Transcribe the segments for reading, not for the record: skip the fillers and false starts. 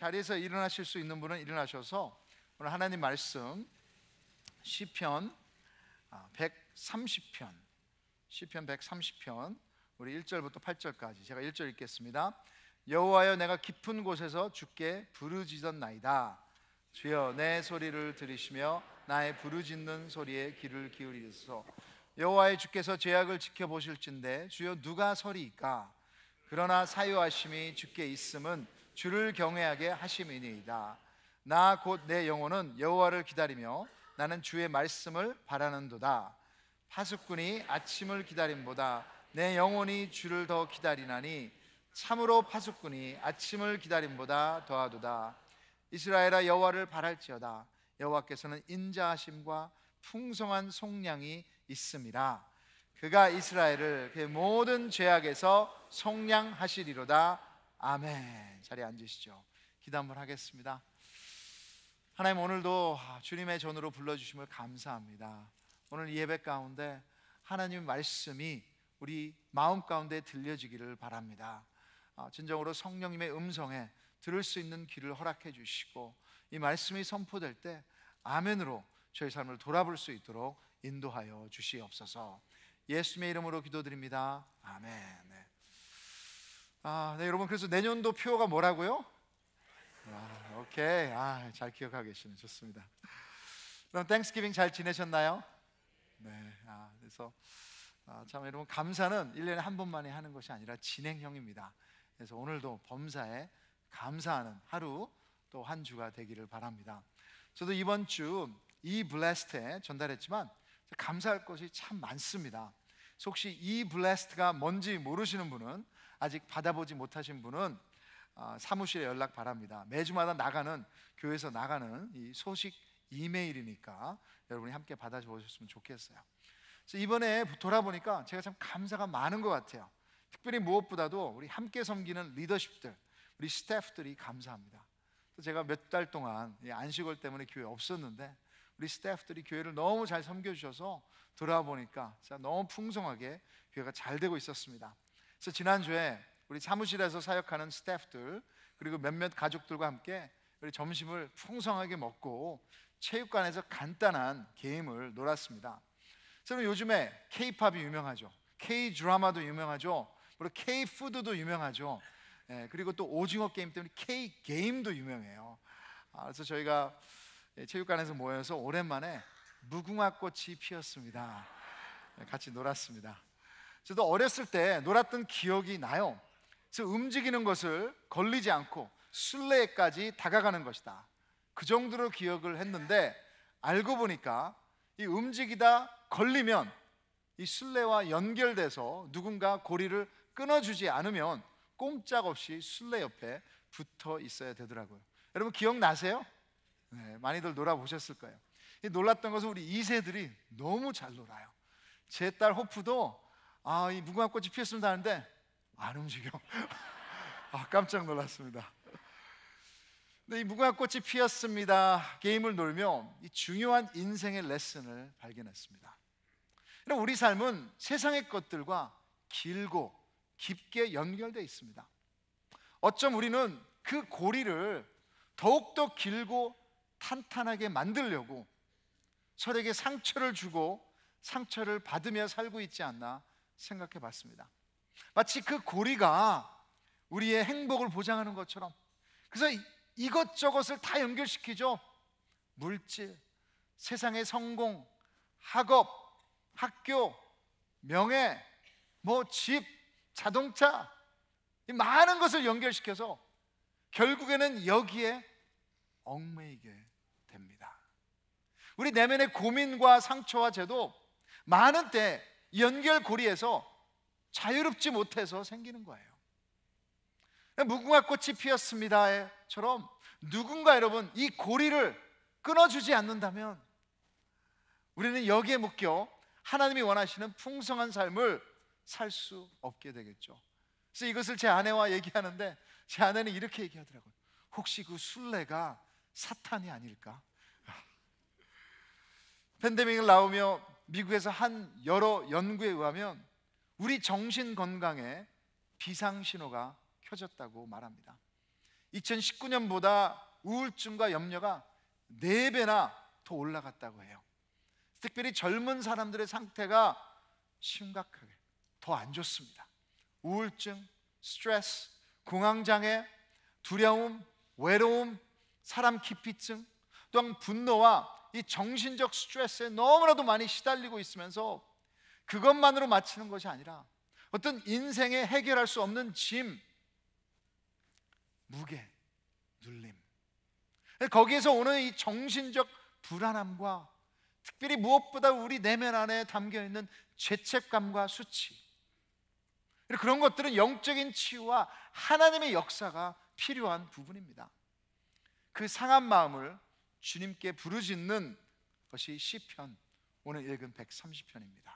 자리에서 일어나실 수 있는 분은 일어나셔서 오늘 하나님 말씀 시편 130편 시편 130편 우리 1절부터 8절까지 제가 1절 읽겠습니다. 여호와여, 내가 깊은 곳에서 주께 부르짖었나이다. 주여, 내 소리를 들으시며 나의 부르짖는 소리에 귀를 기울이소서. 여호와의 주께서 죄악을 지켜보실진대 주여 누가 서리이까? 그러나 사유하심이 주께 있음은 주를 경외하게 하심이니이다. 나 곧 내 영혼은 여호와를 기다리며 나는 주의 말씀을 바라는도다. 파수꾼이 아침을 기다림보다 내 영혼이 주를 더 기다리나니 참으로 파수꾼이 아침을 기다림보다 더하도다. 이스라엘아, 여호와를 바랄지어다. 여호와께서는 인자하심과 풍성한 속량이 있음이라. 그가 이스라엘을 그의 모든 죄악에서 속량하시리로다. 아멘. 자리에 앉으시죠. 기도 한번 하겠습니다. 하나님, 오늘도 주님의 전으로 불러주심을 감사합니다. 오늘 이 예배 가운데 하나님의 말씀이 우리 마음 가운데 들려지기를 바랍니다. 진정으로 성령님의 음성에 들을 수 있는 귀를 허락해 주시고 이 말씀이 선포될 때 아멘으로 저희 삶을 돌아볼 수 있도록 인도하여 주시옵소서. 예수님의 이름으로 기도드립니다. 아멘. 네. 네, 여러분, 그래서 내년도 표어가 뭐라고요? 오케이. 잘 기억하고 계시네. 좋습니다. 그럼 땡스기빙 잘 지내셨나요? 네. 그래서 참 여러분, 감사는 1년에 한 번만에 하는 것이 아니라 진행형입니다. 그래서 오늘도 범사에 감사하는 하루 또 한 주가 되기를 바랍니다. 저도 이번 주 이 블레스트에 전달했지만 감사할 것이 참 많습니다. 그래서 혹시 이 블레스트가 뭔지 모르시는 분은, 아직 받아보지 못하신 분은 사무실에 연락 바랍니다. 매주마다 나가는, 교회에서 나가는 이 소식 이메일이니까 여러분이 함께 받아보셨으면 좋겠어요. 그래서 이번에 돌아보니까 제가 참 감사가 많은 것 같아요. 특별히 무엇보다도 우리 함께 섬기는 리더십들, 우리 스태프들이 감사합니다. 제가 몇 달 동안 안식월 때문에 교회에 없었는데 우리 스태프들이 교회를 너무 잘 섬겨주셔서 돌아보니까 진짜 너무 풍성하게 교회가 잘 되고 있었습니다. 그래서 지난주에 우리 사무실에서 사역하는 스태프들 그리고 몇몇 가족들과 함께 우리 점심을 풍성하게 먹고 체육관에서 간단한 게임을 놀았습니다. 저는 요즘에 K-팝이 유명하죠. K-드라마도 유명하죠. 그리고 K-푸드도 유명하죠. 그리고 또 오징어 게임 때문에 K-게임도 유명해요. 그래서 저희가 체육관에서 모여서 오랜만에 무궁화꽃이 피었습니다. 같이 놀았습니다. 저도 어렸을 때 놀았던 기억이 나요. 그래서 움직이는 것을 걸리지 않고 술래까지 다가가는 것이다, 그 정도로 기억을 했는데 알고 보니까 이 움직이다 걸리면 이 술래와 연결돼서 누군가 고리를 끊어주지 않으면 꼼짝없이 술래 옆에 붙어 있어야 되더라고요. 여러분 기억나세요? 네, 많이들 놀아보셨을 거예요. 놀랐던 것은 우리 2세들이 너무 잘 놀아요. 제 딸 호프도 이 무궁화꽃이 피었습니다 하는데 안 움직여. 깜짝 놀랐습니다. 근데 이 무궁화꽃이 피었습니다 게임을 놀며 이 중요한 인생의 레슨을 발견했습니다. 우리 삶은 세상의 것들과 길고 깊게 연결되어 있습니다. 어쩜 우리는 그 고리를 더욱더 길고 탄탄하게 만들려고 서로에게 상처를 주고 상처를 받으며 살고 있지 않나 생각해 봤습니다. 마치 그 고리가 우리의 행복을 보장하는 것처럼. 그래서 이것저것을 다 연결시키죠. 물질, 세상의 성공, 학업, 학교, 명예, 집, 자동차, 이 많은 것을 연결시켜서 결국에는 여기에 얽매이게 됩니다. 우리 내면의 고민과 상처와 죄도 많은 때 연결고리에서 자유롭지 못해서 생기는 거예요. 무궁화꽃이 피었습니다처럼 누군가 여러분 이 고리를 끊어주지 않는다면 우리는 여기에 묶여 하나님이 원하시는 풍성한 삶을 살 수 없게 되겠죠. 그래서 이것을 제 아내와 얘기하는데 제 아내는 이렇게 얘기하더라고요. 혹시 그 술래가 사탄이 아닐까? 팬데믹을 나오며 미국에서 한 여러 연구에 의하면 우리 정신 건강에 비상신호가 켜졌다고 말합니다. 2019년보다 우울증과 염려가 4배나 더 올라갔다고 해요. 특별히 젊은 사람들의 상태가 심각하게 더 안 좋습니다. 우울증, 스트레스, 공황장애, 두려움, 외로움, 사람 기피증, 또한 분노와 이 정신적 스트레스에 너무나도 많이 시달리고 있으면서 그것만으로 마치는 것이 아니라 어떤 인생에 해결할 수 없는 짐, 무게, 눌림, 거기에서 오는 이 정신적 불안함과 특별히 무엇보다 우리 내면 안에 담겨있는 죄책감과 수치, 그런 것들은 영적인 치유와 하나님의 역사가 필요한 부분입니다. 그 상한 마음을 주님께 부르짖는 것이 시편, 오늘 읽은 130편입니다.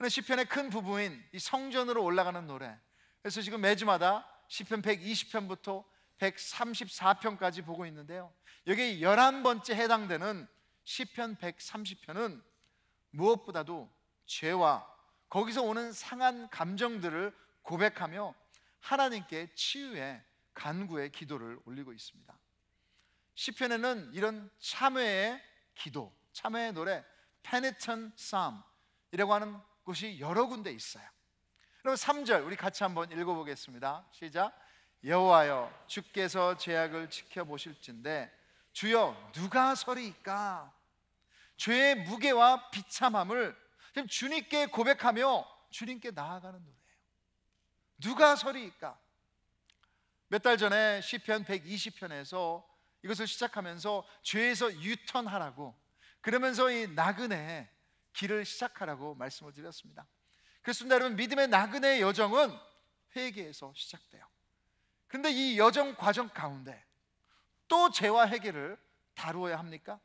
시편의 큰 부분인 이 성전으로 올라가는 노래, 그래서 지금 매주마다 시편 120편부터 134편까지 보고 있는데요, 여기 11번째 해당되는 시편 130편은 무엇보다도 죄와 거기서 오는 상한 감정들을 고백하며 하나님께 치유의 간구의 기도를 올리고 있습니다. 시편에는 이런 참회의 기도, 참회의 노래, penitent psalm이라고 하는 곳이 여러 군데 있어요. 그럼 3절 우리 같이 한번 읽어보겠습니다. 시작. 여호와여, 주께서 죄악을 지켜보실진데 주여 누가 서리이까? 죄의 무게와 비참함을 주님께 고백하며 주님께 나아가는 노래예요. 누가 서리이까? 몇 달 전에 시편 120편에서 이것을 시작하면서 죄에서 유턴하라고, 그러면서 이 나그네의 길을 시작하라고 말씀을 드렸습니다. 그렇습니다. 여러분, 믿음의 나그네의 여정은 회개에서 시작돼요. 그런데 이 여정 과정 가운데 또 죄와 해결을 다루어야 합니까?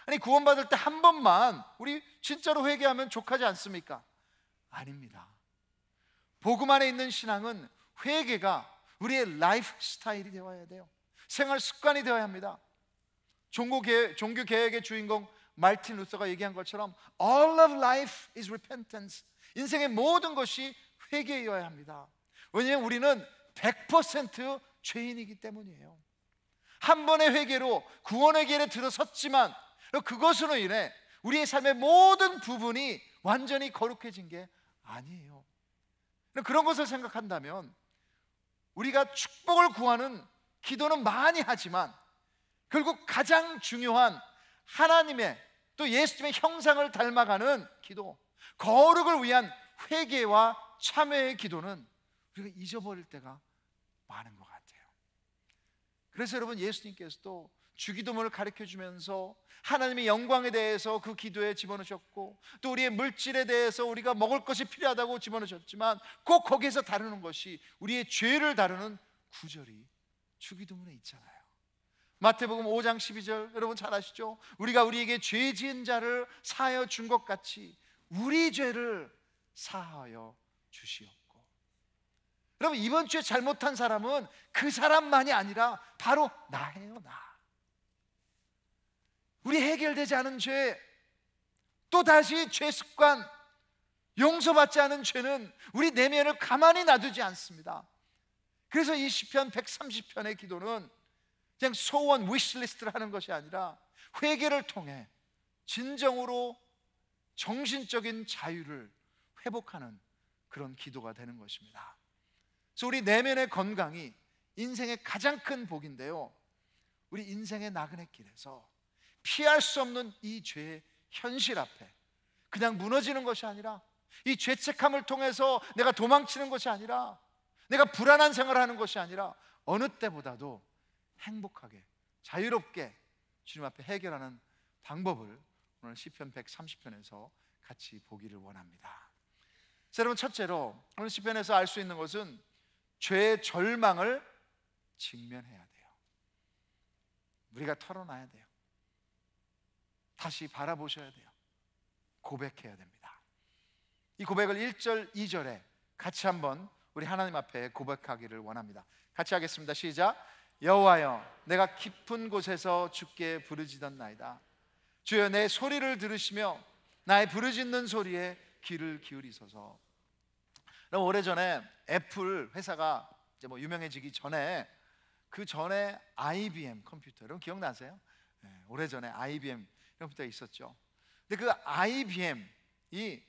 아니, 구원받을 때 한 번만 우리 진짜로 회개하면 족하지 않습니까? 아닙니다. 복음 안에 있는 신앙은 회개가 우리의 라이프 스타일이 되어야 돼요. 생활 습관이 되어야 합니다. 종교개혁의 주인공 말틴 루터가 얘기한 것처럼 All of life is repentance. 인생의 모든 것이 회개여야 합니다. 왜냐하면 우리는 100% 죄인이기 때문이에요. 한 번의 회개로 구원의 길에 들어섰지만 그것으로 인해 우리의 삶의 모든 부분이 완전히 거룩해진 게 아니에요. 그런 것을 생각한다면 우리가 축복을 구하는 기도는 많이 하지만 결국 가장 중요한 하나님의 또 예수님의 형상을 닮아가는 기도, 거룩을 위한 회개와 참회의 기도는 우리가 잊어버릴 때가 많은 것 같아요. 그래서 여러분, 예수님께서도 주기도문을 가르쳐주면서 하나님의 영광에 대해서 그 기도에 집어넣으셨고, 또 우리의 물질에 대해서 우리가 먹을 것이 필요하다고 집어넣으셨지만 꼭 거기에서 다루는 것이 우리의 죄를 다루는 구절이 주기도문에 있잖아요. 마태복음 5장 12절 여러분 잘 아시죠? 우리가 우리에게 죄 지은 자를 사하여 준 것 같이 우리 죄를 사하여 주시옵고. 여러분, 이번 주에 잘못한 사람은 그 사람만이 아니라 바로 나예요, 나. 우리 해결되지 않은 죄, 또다시 죄 습관, 용서받지 않은 죄는 우리 내면을 가만히 놔두지 않습니다. 그래서 이 시편 130편의 기도는 그냥 소원 위시리스트를 하는 것이 아니라 회개를 통해 진정으로 정신적인 자유를 회복하는 그런 기도가 되는 것입니다. 그래서 우리 내면의 건강이 인생의 가장 큰 복인데요, 우리 인생의 나그네 길에서 피할 수 없는 이 죄의 현실 앞에 그냥 무너지는 것이 아니라, 이 죄책감을 통해서 내가 도망치는 것이 아니라, 내가 불안한 생활을 하는 것이 아니라 어느 때보다도 행복하게 자유롭게 주님 앞에 해결하는 방법을 오늘 시편 130편에서 같이 보기를 원합니다. 자, 여러분, 첫째로 오늘 시편에서 알 수 있는 것은 죄의 절망을 직면해야 돼요. 우리가 털어놔야 돼요. 다시 바라보셔야 돼요. 고백해야 됩니다. 이 고백을 1절, 2절에 같이 한번 우리 하나님 앞에 고백하기를 원합니다. 같이 하겠습니다. 시작. 여호와여, 내가 깊은 곳에서 주께 부르짖었나이다. 주여, 내 소리를 들으시며 나의 부르짖는 소리에 귀를 기울이소서. 오래전에 애플 회사가 이제 유명해지기 전에 그 전에 IBM 컴퓨터, 여러분 기억나세요? 네, 오래전에 IBM 컴퓨터가 있었죠. 근데 그 IBM이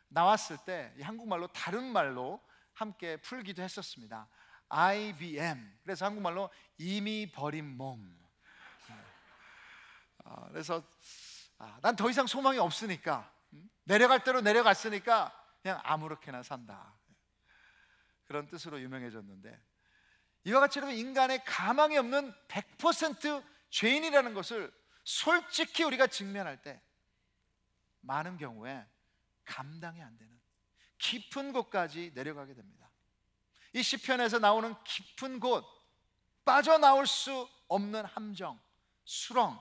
나왔을 때 한국말로 다른 말로 함께 풀기도 했었습니다. IBM, 그래서 한국말로 이미 버린 몸. 그래서 난 더 이상 소망이 없으니까, 내려갈 대로 내려갔으니까 그냥 아무렇게나 산다, 그런 뜻으로 유명해졌는데, 이와 같이 여러분, 인간의 가망이 없는 100% 죄인이라는 것을 솔직히 우리가 직면할 때 많은 경우에 감당이 안 되는 깊은 곳까지 내려가게 됩니다. 이 시편에서 나오는 깊은 곳, 빠져나올 수 없는 함정, 수렁,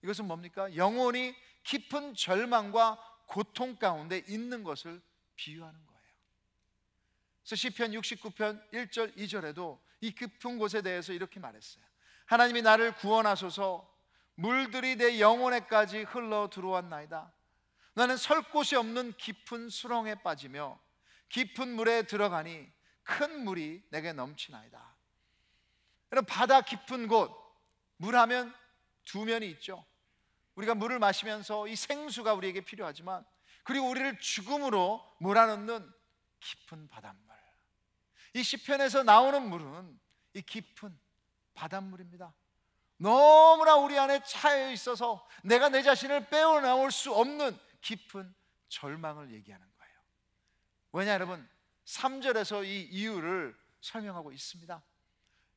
이것은 뭡니까? 영혼이 깊은 절망과 고통 가운데 있는 것을 비유하는 거예요. 그래서 시편 69편 1절 2절에도 이 깊은 곳에 대해서 이렇게 말했어요. 하나님이 나를 구원하소서. 물들이 내 영혼에까지 흘러 들어왔나이다. 나는 설 곳이 없는 깊은 수렁에 빠지며 깊은 물에 들어가니 큰 물이 내게 넘치나이다. 여러분, 바다 깊은 곳, 물하면 두 면이 있죠. 우리가 물을 마시면서 이 생수가 우리에게 필요하지만, 그리고 우리를 죽음으로 몰아넣는 깊은 바닷물, 이 시편에서 나오는 물은 이 깊은 바닷물입니다. 너무나 우리 안에 차여 있어서 내가 내 자신을 빼어나올 수 없는 깊은 절망을 얘기하는 거예요. 왜냐 여러분, 3절에서 이 이유를 설명하고 있습니다.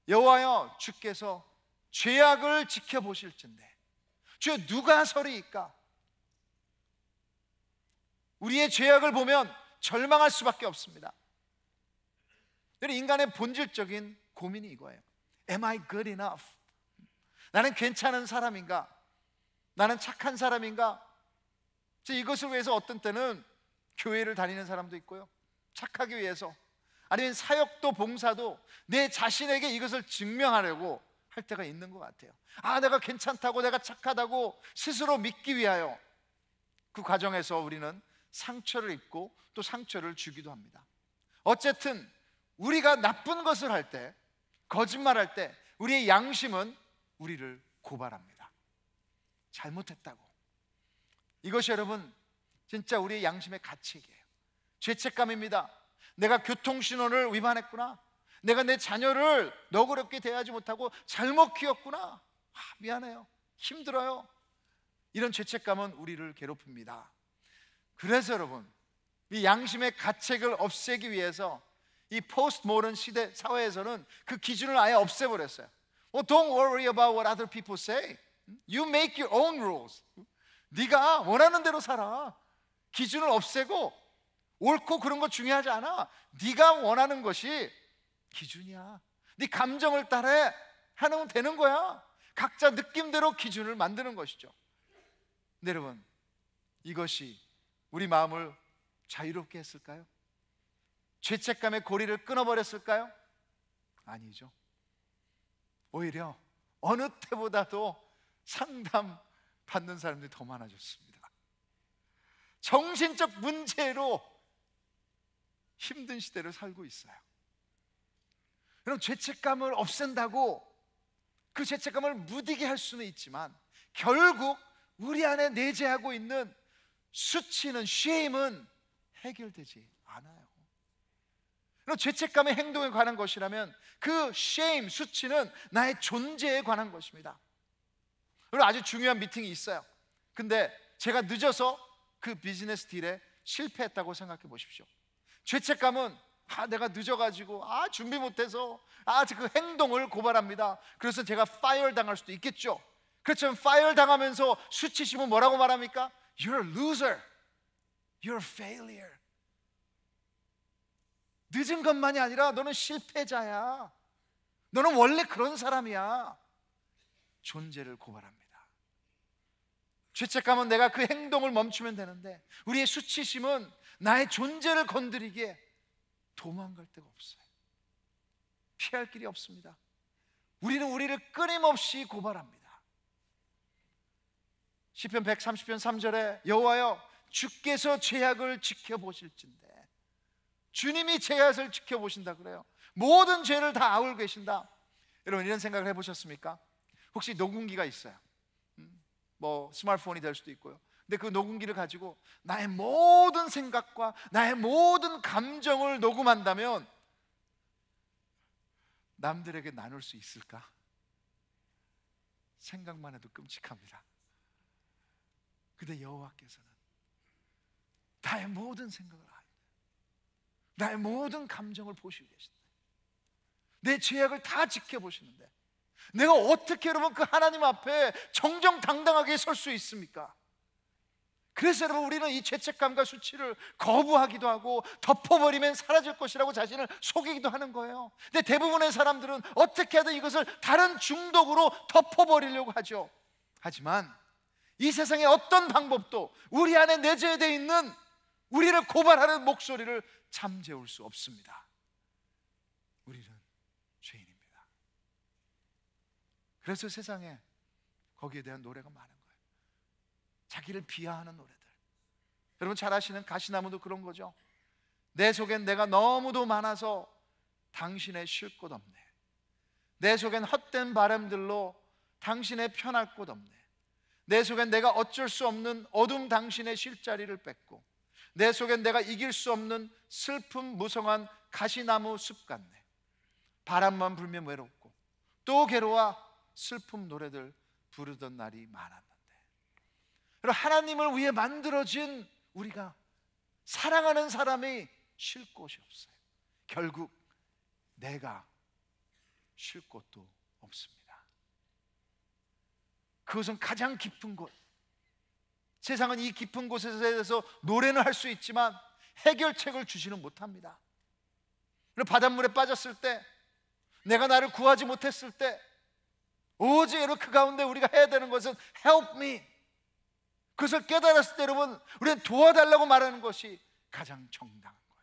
여호와여, 주께서 죄악을 지켜보실진대. 주여, 누가 서리이까? 우리의 죄악을 보면 절망할 수밖에 없습니다. 인간의 본질적인 고민이 이거예요. Am I good enough? 나는 괜찮은 사람인가? 나는 착한 사람인가? 이것을 위해서 어떤 때는 교회를 다니는 사람도 있고요, 착하기 위해서, 아니면 사역도 봉사도 내 자신에게 이것을 증명하려고 할 때가 있는 것 같아요. 내가 괜찮다고, 내가 착하다고 스스로 믿기 위하여. 그 과정에서 우리는 상처를 입고 또 상처를 주기도 합니다. 어쨌든 우리가 나쁜 것을 할 때, 거짓말할 때 우리의 양심은 우리를 고발합니다. 잘못했다고. 이것이 여러분 진짜 우리의 양심의 가책이에요. 죄책감입니다. 내가 교통신호를 위반했구나, 내가 내 자녀를 너그럽게 대하지 못하고 잘못 키웠구나, 미안해요, 힘들어요. 이런 죄책감은 우리를 괴롭힙니다. 그래서 여러분, 이 양심의 가책을 없애기 위해서 이 포스트 모던 시대 사회에서는 그 기준을 아예 없애버렸어요. Don't worry about what other people say. You make your own rules. 네가 원하는 대로 살아. 기준을 없애고, 옳고 그런 거 중요하지 않아. 네가 원하는 것이 기준이야. 네 감정을 따라 하면 되는 거야. 각자 느낌대로 기준을 만드는 것이죠. 근데 여러분, 이것이 우리 마음을 자유롭게 했을까요? 죄책감의 고리를 끊어버렸을까요? 아니죠. 오히려 어느 때보다도 상담 받는 사람들이 더 많아졌습니다. 정신적 문제로 힘든 시대를 살고 있어요. 여러분, 죄책감을 없앤다고 그 죄책감을 무디게 할 수는 있지만 결국 우리 안에 내재하고 있는 수치는, shame은 해결되지 않아요. 죄책감의 행동에 관한 것이라면 그 shame, 수치는 나의 존재에 관한 것입니다. 아주 중요한 미팅이 있어요. 근데 제가 늦어서 그 비즈니스 딜에 실패했다고 생각해 보십시오. 죄책감은 내가 늦어가지고 준비 못해서 그 행동을 고발합니다. 그래서 제가 파이어 당할 수도 있겠죠. 그렇지만 파이어 당하면서 수치심은 뭐라고 말합니까? You're a loser. You're a failure. 늦은 것만이 아니라 너는 실패자야. 너는 원래 그런 사람이야. 존재를 고발합니다. 죄책감은 내가 그 행동을 멈추면 되는데, 우리의 수치심은 나의 존재를 건드리기에 도망갈 데가 없어요. 피할 길이 없습니다. 우리는 우리를 끊임없이 고발합니다. 시편 130편 3절에 여호와여, 주께서 죄악을 지켜보실진대. 주님이 죄악을 지켜보신다 그래요. 모든 죄를 다 알고 계신다. 여러분 이런 생각을 해보셨습니까? 혹시 녹음기가 있어요. 뭐 스마트폰이 될 수도 있고요. 근데 그 녹음기를 가지고 나의 모든 생각과 나의 모든 감정을 녹음한다면 남들에게 나눌 수 있을까? 생각만 해도 끔찍합니다. 근데 여호와께서는 나의 모든 생각을 아시고 나의 모든 감정을 보시고 계신다. 내 죄악을 다 지켜보시는데 내가 어떻게 여러분 그 하나님 앞에 정정당당하게 설 수 있습니까? 그래서 여러분 우리는 이 죄책감과 수치를 거부하기도 하고 덮어버리면 사라질 것이라고 자신을 속이기도 하는 거예요. 근데 대부분의 사람들은 어떻게든 이것을 다른 중독으로 덮어버리려고 하죠. 하지만 이 세상의 어떤 방법도 우리 안에 내재되어 있는 우리를 고발하는 목소리를 잠재울 수 없습니다. 우리는 죄인입니다. 그래서 세상에 거기에 대한 노래가 많은 거예요. 자기를 비하하는 노래들. 여러분 잘 아시는 가시나무도 그런 거죠. 내 속엔 내가 너무도 많아서 당신의 쉴 곳 없네. 내 속엔 헛된 바람들로 당신의 편할 곳 없네. 내 속엔 내가 어쩔 수 없는 어둠 당신의 쉴 자리를 뺏고 내 속엔 내가 이길 수 없는 슬픔 무성한 가시나무 숲 같네. 바람만 불면 외롭고 또 괴로워 슬픔 노래들 부르던 날이 많았는데. 하나님을 위해 만들어진 우리가 사랑하는 사람이 쉴 곳이 없어요. 결국 내가 쉴 곳도 없습니다. 그것은 가장 깊은 곳. 세상은 이 깊은 곳에 대해서 노래는 할 수 있지만 해결책을 주지는 못합니다. 바닷물에 빠졌을 때, 내가 나를 구하지 못했을 때 오직 그 가운데 우리가 해야 되는 것은 Help me. 그것을 깨달았을 때 여러분 우리는 도와달라고 말하는 것이 가장 정당한 거예요.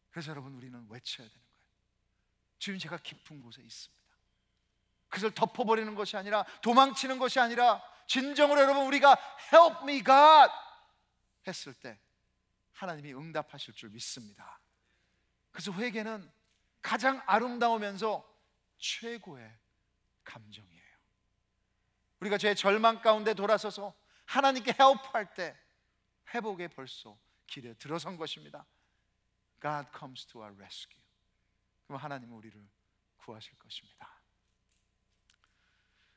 그래서 여러분 우리는 외쳐야 되는 거예요. 주님 제가 깊은 곳에 있습니다. 그것을 덮어버리는 것이 아니라 도망치는 것이 아니라 진정으로 여러분 우리가 Help me God 했을 때 하나님이 응답하실 줄 믿습니다. 그래서 회개는 가장 아름다우면서 최고의 감정이에요. 우리가 죄의 절망 가운데 돌아서서 하나님께 help할 때 회복에 벌써 길에 들어선 것입니다. God comes to our rescue. 그럼 하나님은 우리를 구하실 것입니다.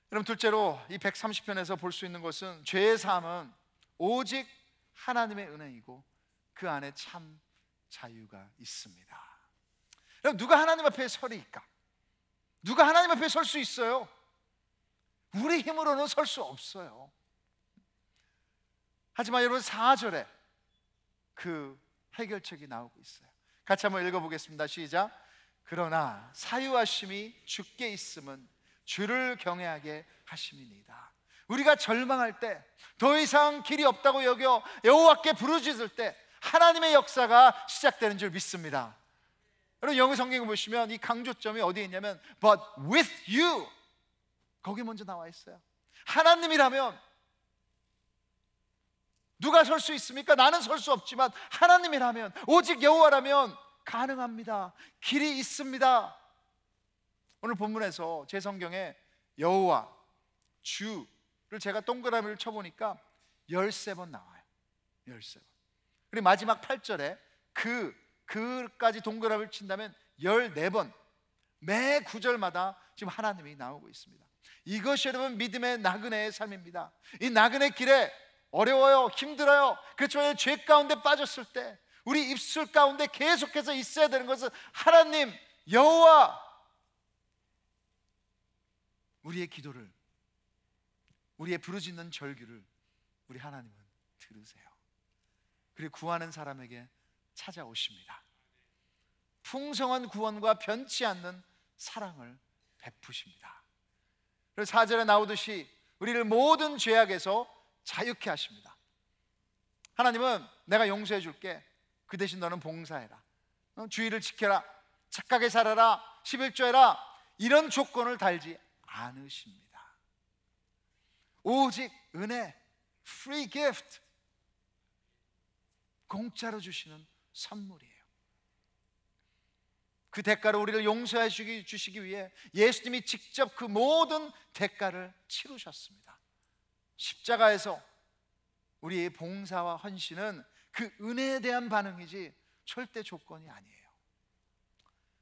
그럼 둘째로 이 130편에서 볼 수 있는 것은 죄의 사함은 오직 하나님의 은혜이고 그 안에 참 자유가 있습니다. 그럼 누가 하나님 앞에 서리까? 누가 하나님 앞에 설 수 있어요? 우리 힘으로는 설 수 없어요. 하지만 여러분 4절에 그 해결책이 나오고 있어요. 같이 한번 읽어보겠습니다. 시작. 그러나 사유하심이 주께 있음은 주를 경외하게 하심이니이다. 우리가 절망할 때, 더 이상 길이 없다고 여겨 여호와께 부르짖을 때 하나님의 역사가 시작되는 줄 믿습니다. 여러분 영어 성경을 보시면 이 강조점이 어디에 있냐면 But with you, 거기 먼저 나와 있어요. 하나님이라면 누가 설 수 있습니까? 나는 설 수 없지만 하나님이라면, 오직 여호와라면 가능합니다. 길이 있습니다. 오늘 본문에서 제 성경에 여호와, 주를 제가 동그라미를 쳐보니까 13번 나와요. 13번. 그리고 마지막 8절에 그까지 동그라미를 친다면 14번, 매 구절마다 지금 하나님이 나오고 있습니다. 이것이 여러분 믿음의 나그네의 삶입니다. 이 나그네 길에 어려워요, 힘들어요. 그렇죠. 죄 가운데 빠졌을 때 우리 입술 가운데 계속해서 있어야 되는 것은 하나님, 여호와. 우리의 기도를, 우리의 부르짖는 절규를 우리 하나님은 들으세요. 그리고 구하는 사람에게 찾아오십니다. 풍성한 구원과 변치 않는 사랑을 베푸십니다. 그래서 4절에 나오듯이 우리를 모든 죄악에서 자유케 하십니다. 하나님은 내가 용서해 줄게, 그 대신 너는 봉사해라, 주의를 지켜라, 착하게 살아라, 11조 해라, 이런 조건을 달지 않으십니다. 오직 은혜, free gift, 공짜로 주시는 선물이에요. 그 대가를 우리를 용서해 주시기 위해 예수님이 직접 그 모든 대가를 치르셨습니다. 십자가에서 우리의 봉사와 헌신은 그 은혜에 대한 반응이지 절대 조건이 아니에요.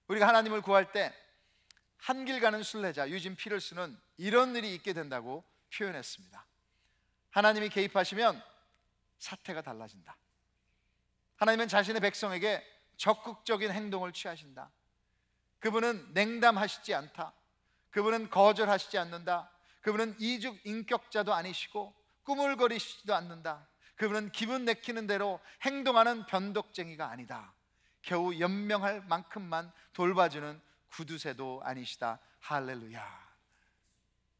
우리가 하나님을 구할 때 한길 가는 순례자 유진 피럴스는 이런 일이 있게 된다고 표현했습니다. 하나님이 개입하시면 사태가 달라진다. 하나님은 자신의 백성에게 적극적인 행동을 취하신다. 그분은 냉담하시지 않다. 그분은 거절하시지 않는다. 그분은 이중 인격자도 아니시고 꾸물거리시지도 않는다. 그분은 기분 내키는 대로 행동하는 변덕쟁이가 아니다. 겨우 연명할 만큼만 돌봐주는 구두쇠도 아니시다. 할렐루야.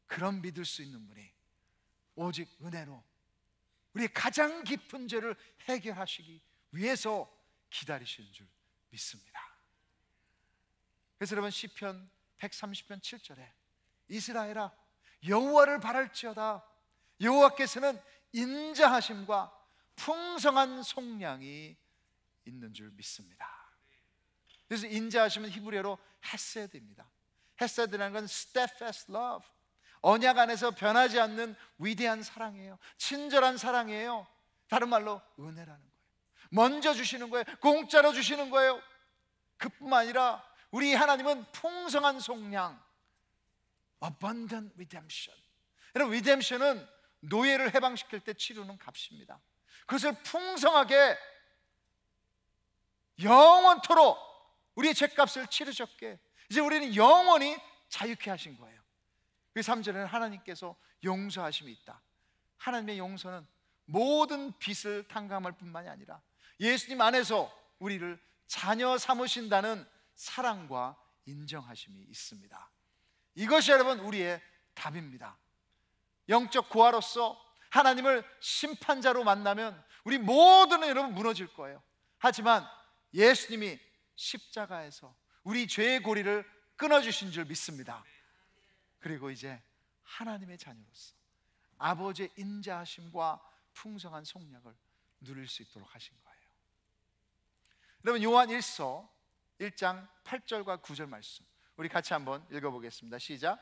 그런 믿을 수 있는 분이 오직 은혜로 우리의 가장 깊은 죄를 해결하시기 위해서 기다리시는 줄 믿습니다. 그래서 여러분 시편 130편 7절에 이스라엘아 여호와를 바랄지어다. 여호와께서는 인자하심과 풍성한 속량이 있는 줄 믿습니다. 그래서 인자하심은 히브리어로 헤세드입니다. 헤세드라는 건 steadfast love, 언약 안에서 변하지 않는 위대한 사랑이에요. 친절한 사랑이에요. 다른 말로 은혜라는 거예요. 먼저 주시는 거예요. 공짜로 주시는 거예요. 그뿐만 아니라 우리 하나님은 풍성한 속량, abundant redemption. 여러분, redemption은 노예를 해방시킬 때 치르는 값입니다. 그것을 풍성하게 영원토록 우리의 죄값을 치르셨기에 이제 우리는 영원히 자유케 하신 거예요. 그 3절에는 하나님께서 용서하심이 있다. 하나님의 용서는 모든 빚을 탕감할 뿐만이 아니라 예수님 안에서 우리를 자녀 삼으신다는 사랑과 인정하심이 있습니다. 이것이 여러분 우리의 답입니다. 영적 고아로서 하나님을 심판자로 만나면 우리 모두는 여러분 무너질 거예요. 하지만 예수님이 십자가에서 우리 죄의 고리를 끊어주신 줄 믿습니다. 그리고 이제 하나님의 자녀로서 아버지의 인자하심과 풍성한 속량을 누릴 수 있도록 하신 거예요. 여러분 요한 1서 1장 8절과 9절 말씀 우리 같이 한번 읽어보겠습니다. 시작.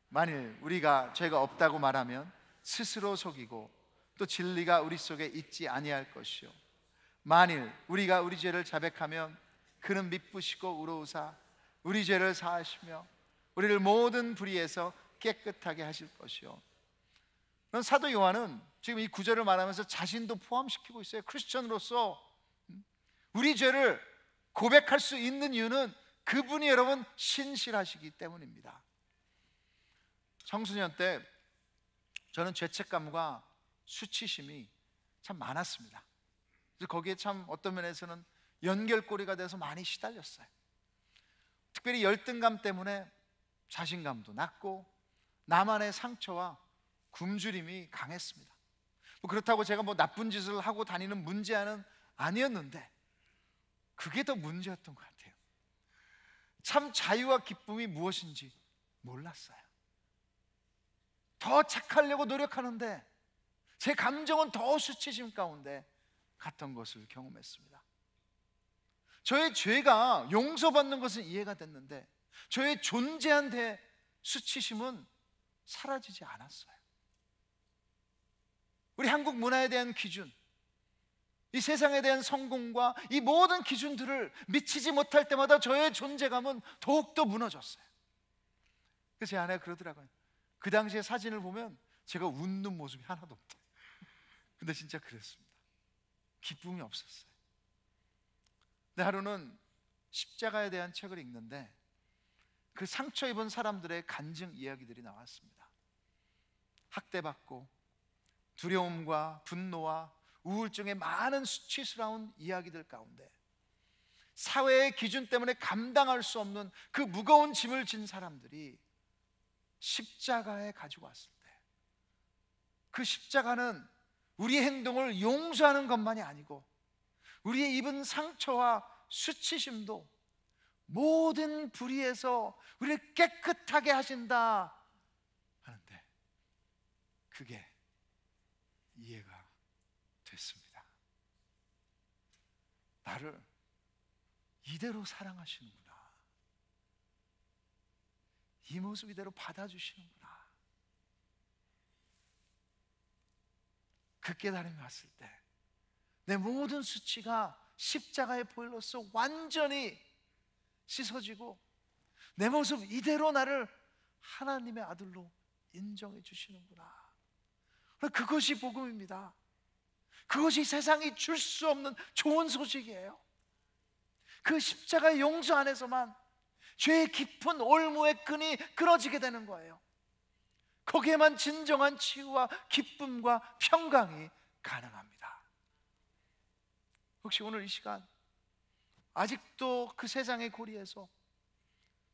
만일 우리가 죄가 없다고 말하면 스스로 속이고 또 진리가 우리 속에 있지 아니할 것이요 만일 우리가 우리 죄를 자백하면 그는 미쁘시고 의로우사 우리 죄를 사하시며 우리를 모든 불의에서 깨끗하게 하실 것이요. 그럼 사도 요한은 지금 이 구절을 말하면서 자신도 포함시키고 있어요. 크리스천으로서 우리 죄를 고백할 수 있는 이유는 그분이 여러분 신실하시기 때문입니다. 청소년 때 저는 죄책감과 수치심이 참 많았습니다. 그래서 거기에 참 어떤 면에서는 연결고리가 돼서 많이 시달렸어요. 특별히 열등감 때문에 자신감도 낮고 나만의 상처와 굶주림이 강했습니다. 그렇다고 제가 나쁜 짓을 하고 다니는 문제아는 아니었는데 그게 더 문제였던 것 같아요. 참 자유와 기쁨이 무엇인지 몰랐어요. 더 착하려고 노력하는데 제 감정은 더 수치심 가운데 갔던 것을 경험했습니다. 저의 죄가 용서받는 것은 이해가 됐는데 저의 존재한 데 수치심은 사라지지 않았어요. 우리 한국 문화에 대한 기준, 이 세상에 대한 성공과 이 모든 기준들을 미치지 못할 때마다 저의 존재감은 더욱더 무너졌어요. 그래서 제 아내가 그러더라고요. 그 당시에 사진을 보면 제가 웃는 모습이 하나도 없다. 근데 진짜 그랬습니다. 기쁨이 없었어요. 근데 하루는 십자가에 대한 책을 읽는데 그 상처 입은 사람들의 간증 이야기들이 나왔습니다. 학대받고 두려움과 분노와 우울증의 많은 수치스러운 이야기들 가운데 사회의 기준 때문에 감당할 수 없는 그 무거운 짐을 진 사람들이 십자가에 가지고 왔을 때 그 십자가는 우리의 행동을 용서하는 것만이 아니고 우리의 입은 상처와 수치심도 모든 불의에서 우리를 깨끗하게 하신다 하는데 그게 이해가 됐습니다. 나를 이대로 사랑하시는구나. 이 모습 이대로 받아주시는구나. 그 깨달음이 왔을 때 내 모든 수치가 십자가의 보혈로서 완전히 씻어지고 내 모습 이대로 나를 하나님의 아들로 인정해 주시는구나. 그것이 복음입니다. 그것이 세상이 줄 수 없는 좋은 소식이에요. 그 십자가의 용서 안에서만 죄의 깊은 올무의 끈이 끊어지게 되는 거예요. 거기에만 진정한 치유와 기쁨과 평강이 가능합니다. 혹시 오늘 이 시간 아직도 그 세상의 고리에서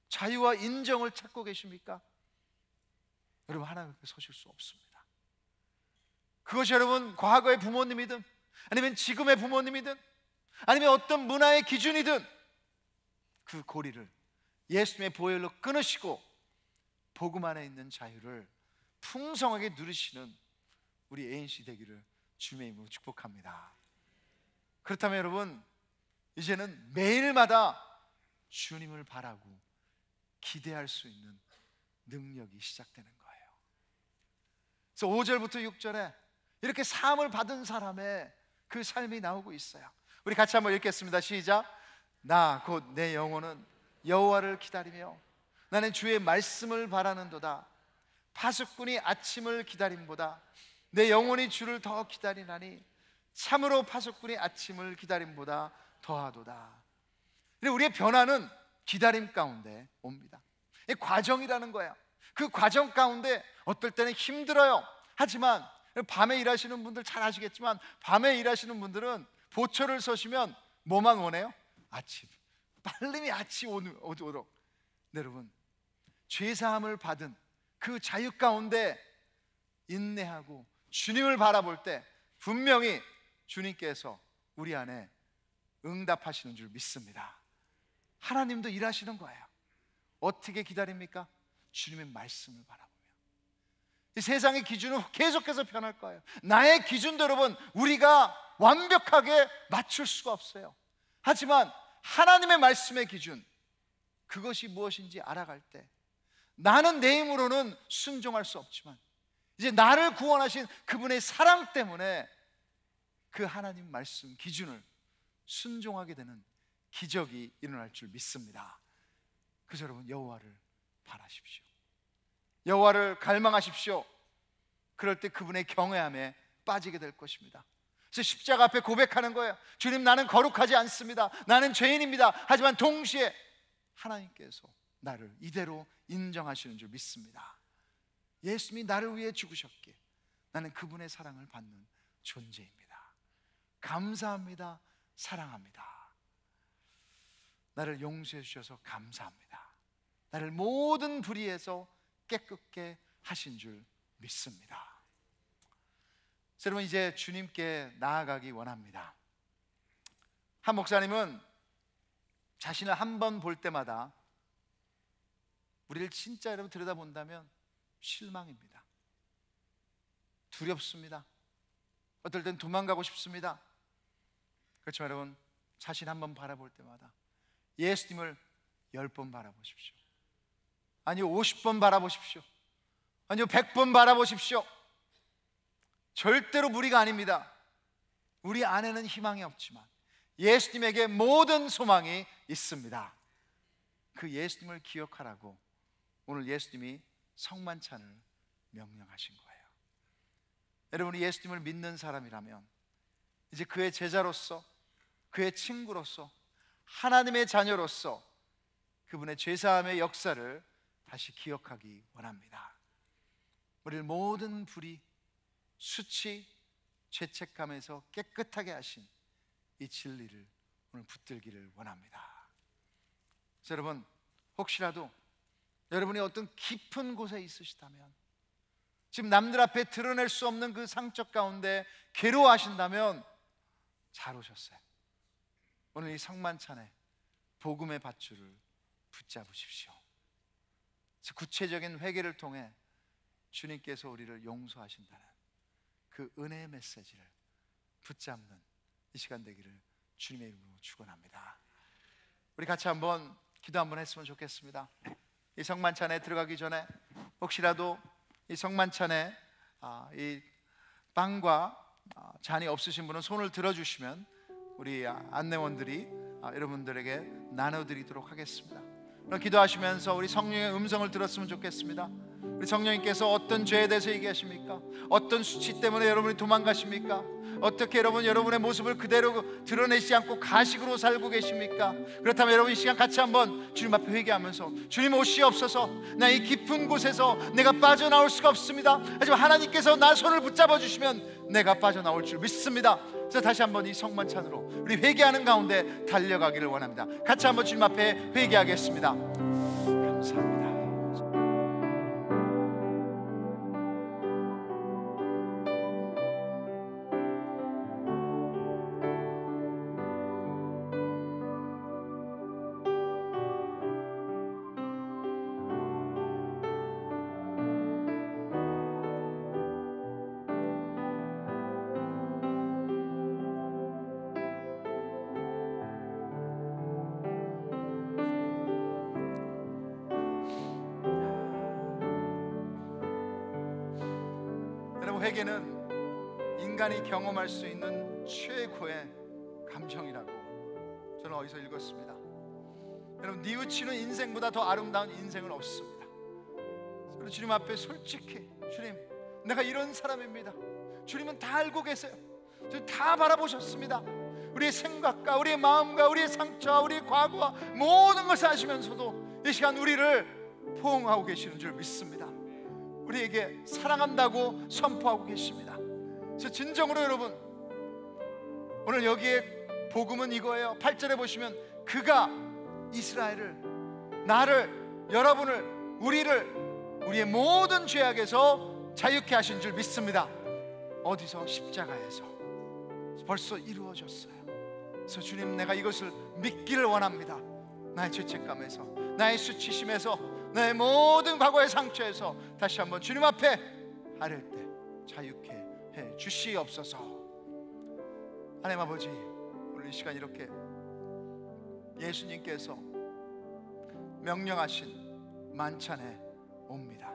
자유와 인정을 찾고 계십니까? 여러분, 하나님 앞에 서실 수 없습니다. 그것이 여러분 과거의 부모님이든 아니면 지금의 부모님이든 아니면 어떤 문화의 기준이든 그 고리를 예수님의 보혈로 끊으시고 복음 안에 있는 자유를 풍성하게 누리시는 우리 ANC 되기를 주님의 이름으로 축복합니다. 그렇다면 여러분, 이제는 매일마다 주님을 바라고 기대할 수 있는 능력이 시작되는 거예요. 그래서 5절부터 6절에 이렇게 사함을 받은 사람의 그 삶이 나오고 있어요. 우리 같이 한번 읽겠습니다. 시작. 나 곧 내 영혼은 여호와를 기다리며 나는 주의 말씀을 바라는도다. 파수꾼이 아침을 기다림보다 내 영혼이 주를 더 기다리나니 참으로 파수꾼이 아침을 기다림보다 더하도다. 우리의 변화는 기다림 가운데 옵니다. 과정이라는 거예요. 그 과정 가운데 어떨 때는 힘들어요. 하지만 밤에 일하시는 분들 잘 아시겠지만 밤에 일하시는 분들은 보초를 서시면 뭐만 원해요? 아침. 빨리 아침 오도록. 네, 여러분, 죄사함을 받은 그 자유 가운데 인내하고 주님을 바라볼 때 분명히 주님께서 우리 안에 응답하시는 줄 믿습니다. 하나님도 일하시는 거예요. 어떻게 기다립니까? 주님의 말씀을 바라보며. 이 세상의 기준은 계속해서 변할 거예요. 나의 기준도 여러분 우리가 완벽하게 맞출 수가 없어요. 하지만 하나님의 말씀의 기준, 그것이 무엇인지 알아갈 때 나는 내 힘으로는 순종할 수 없지만 이제 나를 구원하신 그분의 사랑 때문에 그 하나님 말씀 기준을 순종하게 되는 기적이 일어날 줄 믿습니다. 그래서 여러분, 여호와를 바라십시오. 여호와를 갈망하십시오. 그럴 때 그분의 경외함에 빠지게 될 것입니다. 그래서 십자가 앞에 고백하는 거예요. 주님, 나는 거룩하지 않습니다. 나는 죄인입니다. 하지만 동시에 하나님께서 나를 이대로 인정하시는 줄 믿습니다. 예수님이 나를 위해 죽으셨기에 나는 그분의 사랑을 받는 존재입니다. 감사합니다. 사랑합니다. 나를 용서해 주셔서 감사합니다. 나를 모든 불의에서 깨끗게 하신 줄 믿습니다. 여러분, 이제 주님께 나아가기 원합니다. 한 목사님은 자신을 한 번 볼 때마다 우리를 진짜 여러분 들여다본다면 실망입니다. 두렵습니다. 어떨 땐 도망가고 싶습니다. 그렇지만 여러분, 자신 한 번 바라볼 때마다 예수님을 10번 바라보십시오. 아니요 50번 바라보십시오. 아니요 100번 바라보십시오. 절대로 무리가 아닙니다. 우리 안에는 희망이 없지만 예수님에게 모든 소망이 있습니다. 그 예수님을 기억하라고 오늘 예수님이 성만찬을 명령하신 거예요. 여러분이 예수님을 믿는 사람이라면 이제 그의 제자로서, 그의 친구로서, 하나님의 자녀로서 그분의 죄사함의 역사를 다시 기억하기 원합니다. 우리를 모든 불의, 수치, 죄책감에서 깨끗하게 하신 이 진리를 오늘 붙들기를 원합니다. 그래서 여러분, 혹시라도 여러분이 어떤 깊은 곳에 있으시다면, 지금 남들 앞에 드러낼 수 없는 그 상처 가운데 괴로워하신다면 잘 오셨어요. 오늘 이 성만찬에 복음의 밧줄을 붙잡으십시오. 구체적인 회개를 통해 주님께서 우리를 용서하신다는 그 은혜의 메시지를 붙잡는 이 시간 되기를 주님의 이름으로 축원합니다. 우리 같이 한번 기도 한번 했으면 좋겠습니다. 이 성만찬에 들어가기 전에 혹시라도 이 성만찬에 이 빵과 잔이 없으신 분은 손을 들어주시면 우리 안내원들이 여러분들에게 나눠드리도록 하겠습니다. 그럼 기도하시면서 우리 성령의 음성을 들었으면 좋겠습니다. 우리 성령님께서 어떤 죄에 대해서 얘기하십니까? 어떤 수치 때문에 여러분이 도망가십니까? 어떻게 여러분의 모습을 그대로 드러내지 않고 가식으로 살고 계십니까? 그렇다면 여러분 이 시간 같이 한번 주님 앞에 회개하면서 주님 오시옵소서. 나 이 깊은 곳에서 내가 빠져나올 수가 없습니다. 하지만 하나님께서 나 손을 붙잡아 주시면 내가 빠져나올 줄 믿습니다. 그래서 다시 한번 이 성만찬으로 우리 회개하는 가운데 달려가기를 원합니다. 같이 한번 주님 앞에 회개하겠습니다. 감사합니다. 회개는 인간이 경험할 수 있는 최고의 감정이라고 저는 어디서 읽었습니다. 여러분, 뉘우치는 인생보다 더 아름다운 인생은 없습니다. 그리고 주님 앞에 솔직히, 주님 내가 이런 사람입니다. 주님은 다 알고 계세요. 주님 다 바라보셨습니다. 우리의 생각과 우리의 마음과 우리의 상처와 우리의 과거와 모든 것을 아시면서도 이 시간 우리를 포옹하고 계시는 줄 믿습니다. 우리에게 사랑한다고 선포하고 계십니다. 그래서 진정으로 여러분, 오늘 여기에 복음은 이거예요. 8절에 보시면 그가 이스라엘을, 나를, 여러분을, 우리를 우리의 모든 죄악에서 자유케 하신 줄 믿습니다. 어디서? 십자가에서 벌써 이루어졌어요. 그래서 주님, 내가 이것을 믿기를 원합니다. 나의 죄책감에서, 나의 수치심에서, 나의 모든 과거의 상처에서 다시 한번 주님 앞에 아랠 때 자유케 해 주시옵소서. 하나님 아버지, 오늘 이 시간 이렇게 예수님께서 명령하신 만찬에 옵니다.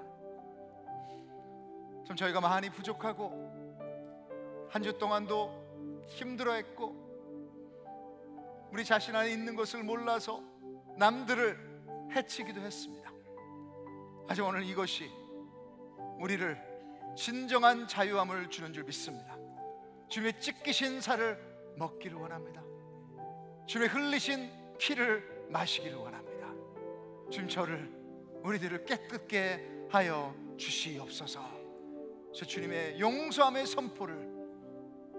좀 저희가 많이 부족하고 한 주 동안도 힘들어했고 우리 자신 안에 있는 것을 몰라서 남들을 해치기도 했습니다. 하지만 오늘 이것이 우리를 진정한 자유함을 주는 줄 믿습니다. 주님의 찢기신 살을 먹기를 원합니다. 주님의 흘리신 피를 마시기를 원합니다. 주님, 저를, 우리들을 깨끗게 하여 주시옵소서. 저 주님의 용서함의 선포를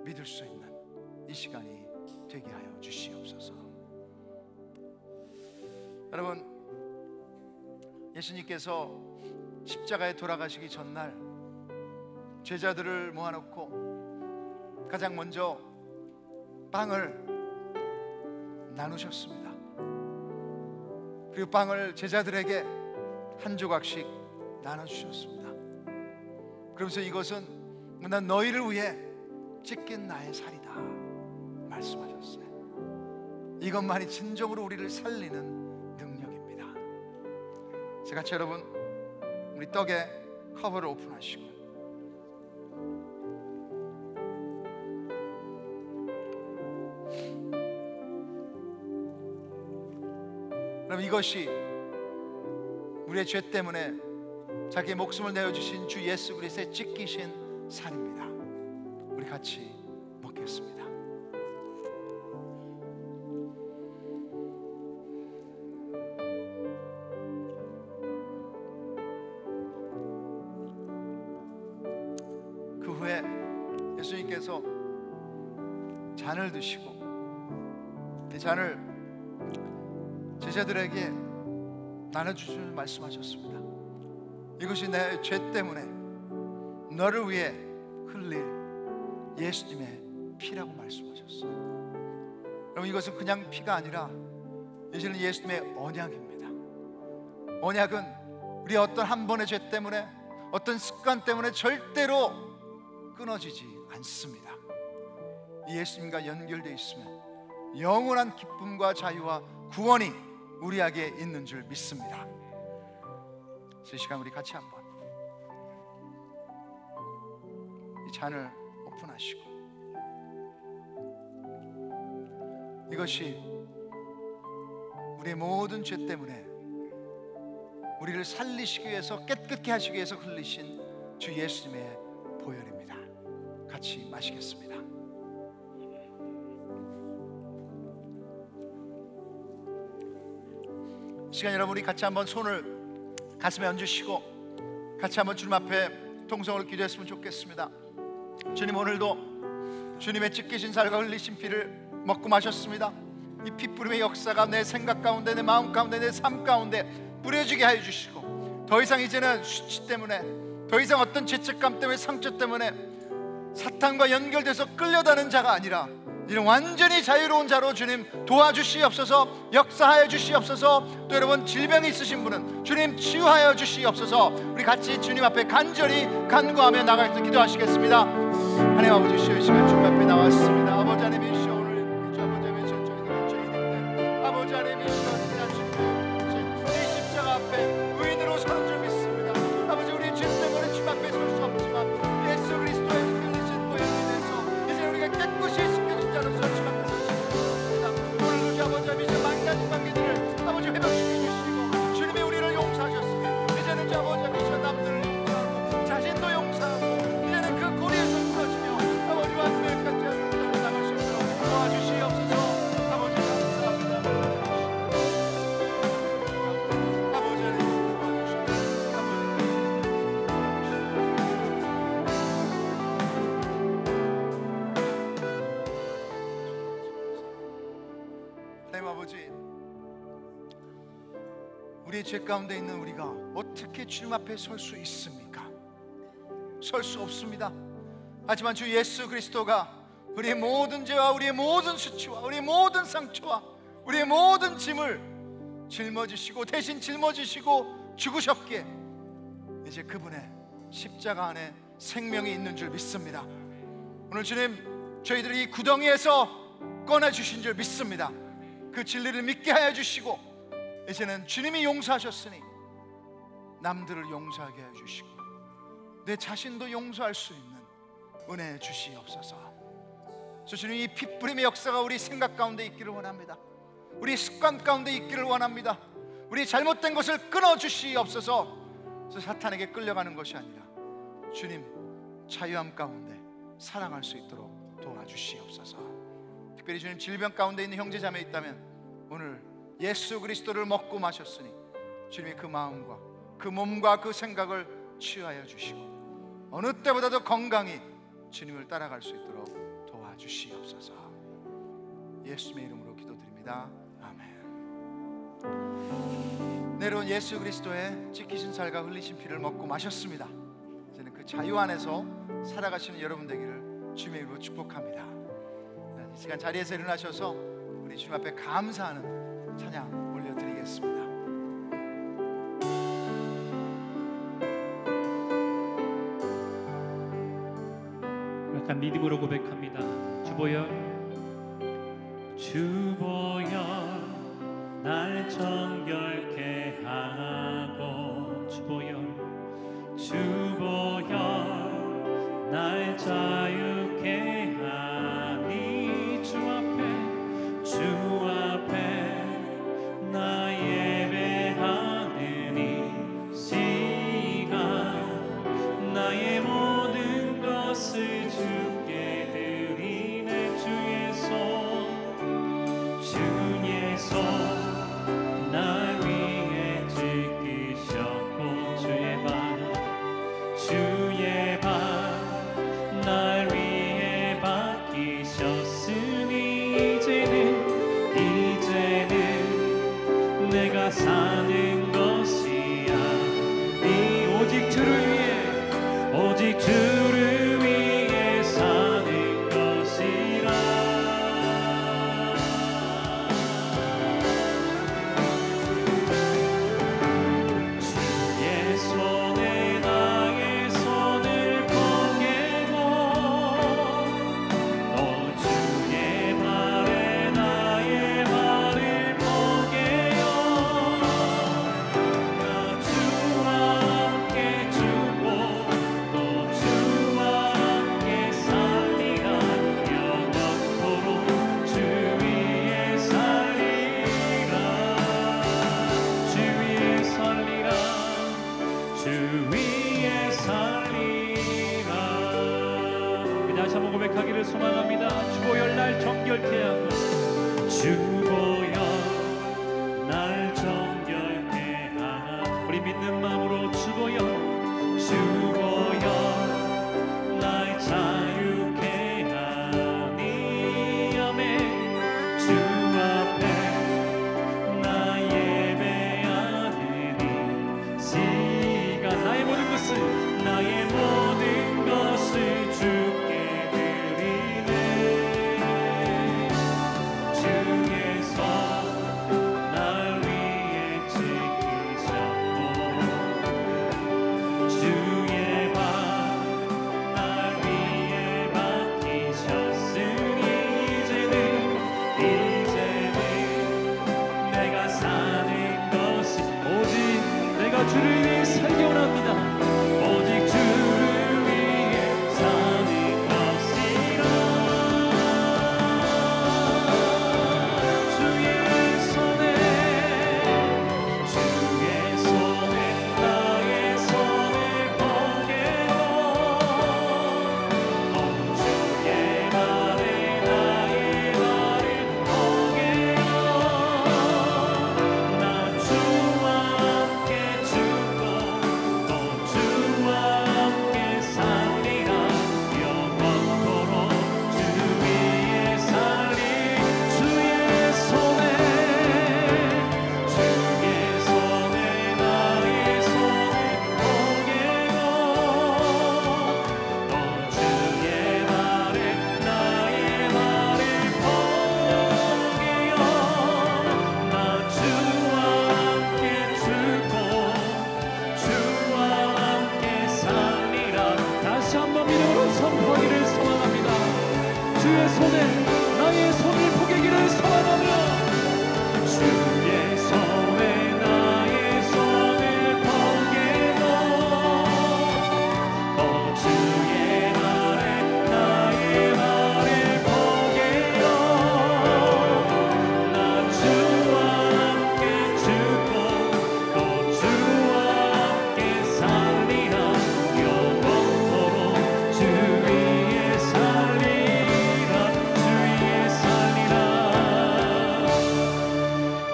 믿을 수 있는 이 시간이 되게 하여 주시옵소서. 여러분, 예수님께서 십자가에 돌아가시기 전날 제자들을 모아놓고 가장 먼저 빵을 나누셨습니다. 그리고 빵을 제자들에게 한 조각씩 나눠주셨습니다. 그러면서 이것은 난 너희를 위해 찢긴 나의 살이다 말씀하셨어요. 이것만이 진정으로 우리를 살리는 같이 여러분, 우리 떡에 커버를 오픈하시고 그럼 이것이 우리의 죄 때문에 자기의 목숨을 내어주신 주 예수 그리스도의 찢기신 살입니다. 우리 같이 먹겠습니다. 예수님께서 잔을 드시고 이 잔을 제자들에게 나눠주시면서 말씀하셨습니다. 이것이 내 죄 때문에 너를 위해 흘릴 예수님의 피라고 말씀하셨어요. 여러분, 이것은 그냥 피가 아니라 이제는 예수님의 언약입니다. 언약은 우리 어떤 한 번의 죄 때문에, 어떤 습관 때문에 절대로 끊어지지 않습니다. 예수님과 연결되어 있으면 영원한 기쁨과 자유와 구원이 우리에게 있는 줄 믿습니다. 이 시간 우리 같이 한번 이 잔을 오픈하시고, 이것이 우리의 모든 죄 때문에 우리를 살리시기 위해서, 깨끗게 하시기 위해서 흘리신 주 예수님의 보혈입니다. 같이 마시겠습니다. 시간 여러분, 우리 같이 한번 손을 가슴에 얹으시고 같이 한번 주님 앞에 통성으로 기도했으면 좋겠습니다. 주님, 오늘도 주님의 찢기신 살과 흘리신 피를 먹고 마셨습니다. 이 피뿌림의 역사가 내 생각 가운데, 내 마음 가운데, 내 삶 가운데 뿌려지게 하여 주시고, 더 이상 이제는 수치 때문에, 더 이상 어떤 죄책감 때문에, 상처 때문에 사탄과 연결돼서 끌려다는 자가 아니라 이런 완전히 자유로운 자로 주님 도와주시옵소서. 역사하여 주시옵소서. 또 여러분, 질병이 있으신 분은 주님 치유하여 주시옵소서. 우리 같이 주님 앞에 간절히 간구하며 나가서 기도하시겠습니다. 하나님 아버지, 이 시간 주님 앞에 나왔습니다. 아버지 하나님이시여, 오늘 주 아버지 하나님이시여, 저희들은 죄인인데 아버지 하나님이시여, 이 십자가 앞에 의인으로 서는 줄 믿습니다. 아버지, 우리 죄 때문에 주님 앞에 설 수 없지만 예수 그리스도의 흘리신 보혈로 인해서 이제 우리가 깨끗이 씻겨진 자로서 주님 앞에 서십니다. 오늘도 주 아버지 하나님이시여, 망가진 관계들을 아버지 회복시켜 주시고, 주님이 우리를 용서하셨으니 이제는 주 아버지 하나님이시여, 남들을 용서하고 자신도 용서하고 이제는 그 고리에서 풀어지며 아버지와 교회까지 나갈 수 있도록 도와주시옵소서. 아버지 감사합니다. 아버지 하나님 도와주시옵소서. 하나님 아버지, 우리의 죄 가운데 있는 우리가 어떻게 주님 앞에 설 수 있습니까? 설 수 없습니다. 하지만 주 예수 그리스도가 우리의 모든 죄와 우리의 모든 수치와 우리의 모든 상처와 우리의 모든 짐을 짊어지시고, 대신 짊어지시고 죽으셨기에 이제 그분의 십자가 안에 생명이 있는 줄 믿습니다. 오늘 주님, 저희들을 이 구덩이에서 꺼내주신 줄 믿습니다. 그 진리를 믿게 하여 주시고, 이제는 주님이 용서하셨으니 남들을 용서하게 해 주시고 내 자신도 용서할 수 있는 은혜 주시옵소서. 주님, 이 핏부림의 역사가 우리 생각 가운데 있기를 원합니다. 우리 습관 가운데 있기를 원합니다. 우리 잘못된 것을 끊어 주시옵소서. 사탄에게 끌려가는 것이 아니라 주님 자유함 가운데 사랑할 수 있도록 도와주시옵소서. 특별히 주님, 질병 가운데 있는 형제 자매 있다면 오늘 예수 그리스도를 먹고 마셨으니 주님이 그 마음과 그 몸과 그 생각을 치유하여 주시고 어느 때보다도 건강히 주님을 따라갈 수 있도록 도와주시옵소서. 예수님의 이름으로 기도드립니다. 아멘. 내려온 예수 그리스도의 찢기신 살과 흘리신 피를 먹고 마셨습니다. 이제는 그 자유 안에서 살아가시는 여러분 되기를 주님의 이름으로 축복합니다. 이 시간 자리에서 일어나셔서 우리 주님 앞에 감사하는 찬양 올려드리겠습니다. 약간 믿음으로 고백합니다. 주보여, 주보여 날 정결케 하고, 주보여, 주보여 날 자유케 하니, 주 앞에 나 예배하는 이 시간, 나의 모든 것을 주께 드리네. 주의 손 날 위해 지키셨고, 주의 발 날 위해 박히셨으니 이제는 내가 사는 것이 아니 오직 주를 위해 사는 것이라. 주의 손에 나의 손을 포개고, 또 주의 발에 나의 발을 포개요. 나 주 위에 살리라. 다시 한번 고백하기를 소망합니다. 주보혈 날 정결케 하고 주보혈 날 정결케 하나. 우리 믿는 마음으로 주보혈 날 자유케 하니. 아멘. 주 앞에 나 예배하느니 시간 나의 모든 것을 주께 드리네. 주께서 날 위해 지키셨고 주의 발 날 위해 맡기셨으니 이제는 내가 사는 것이 오직 내가 주를 위해 살기 원합니다. 오직 주를 위해 사는 것이라. 주의 손에 나의 손을 포개고 주의 발에 나의 발을 포개요. 나 주와 함께 죽고 또 주와 함께 살리라. 영원토록 주 위에 살리. 주의 손에 나의 손을 포개고 또 주의 발에 나의 발을 포개요. 나 주와 함께 죽고 주와 함께 살리라. 다시 한번 믿음으로 선포하기를 소망합니다. 주의 손에 나의 손을 포개기를 소망하며 주의 손에 나의 손을 포개고 또 주의 발에 나의 발을 포개요. 나 주와 함께 죽고 또 주와 함께 살리라. 영원토록 주 위에 살리라. 주 위에 살리라.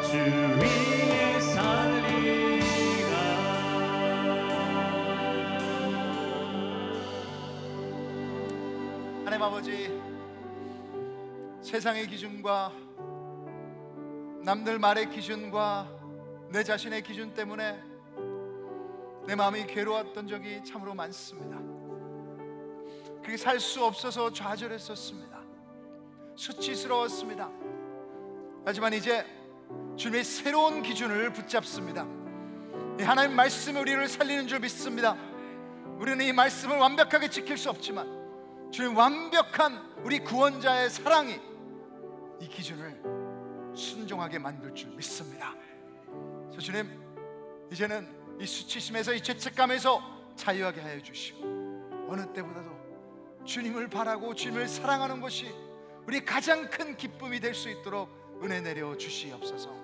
주 위에 살리라. 하나님 아버지, 세상의 기준과 남들 말의 기준과 내 자신의 기준 때문에 내 마음이 괴로웠던 적이 참으로 많습니다. 그렇게 살 수 없어서 좌절했었습니다. 수치스러웠습니다. 하지만 이제 주님의 새로운 기준을 붙잡습니다. 이 하나님 말씀이 우리를 살리는 줄 믿습니다. 우리는 이 말씀을 완벽하게 지킬 수 없지만 주님 완벽한 우리 구원자의 사랑이 이 기준을 순종하게 만들 줄 믿습니다. 그래서 주님, 이제는 이 수치심에서 이 죄책감에서 자유하게 하여 주시고 어느 때보다도 주님을 바라고 주님을 사랑하는 것이 우리 가장 큰 기쁨이 될 수 있도록 은혜 내려 주시옵소서.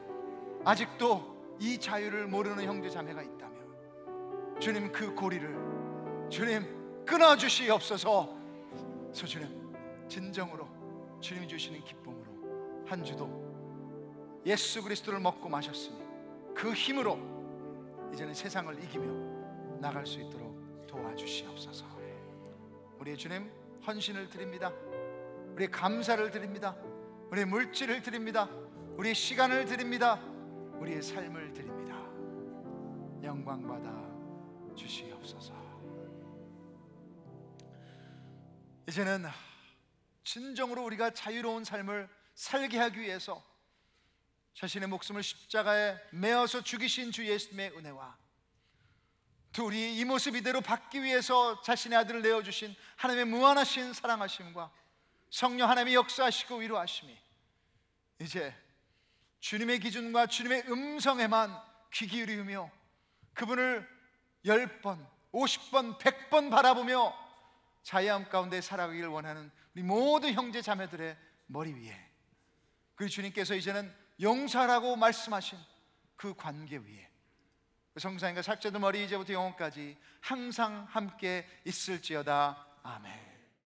아직도 이 자유를 모르는 형제 자매가 있다면 주님 그 고리를 주님 끊어 주시옵소서. 그래서 주님 진정으로 주님이 주시는 기쁨으로 한 주도 예수 그리스도를 먹고 마셨으니 그 힘으로 이제는 세상을 이기며 나갈 수 있도록 도와주시옵소서. 우리의 주님 헌신을 드립니다. 우리의 감사를 드립니다. 우리의 물질을 드립니다. 우리의 시간을 드립니다. 우리의 삶을 드립니다. 영광 받아 주시옵소서. 이제는 진정으로 우리가 자유로운 삶을 살게 하기 위해서 자신의 목숨을 십자가에 메어서 죽이신 주 예수님의 은혜와 또 우리 이 모습 이대로 받기 위해서 자신의 아들을 내어주신 하나님의 무한하신 사랑하심과 성령 하나님의 역사하시고 위로하심이 이제 주님의 기준과 주님의 음성에만 귀 기울이며 그분을 10번, 50번, 100번 바라보며 자유함 가운데 살아가기를 원하는 우리 모든 형제 자매들의 머리 위에, 그리고 주님께서 이제는 용서하라고 말씀하신 그 관계 위에 성사님과 sak자들 머리 이제부터 영원까지 항상 함께 있을지어다. 아멘.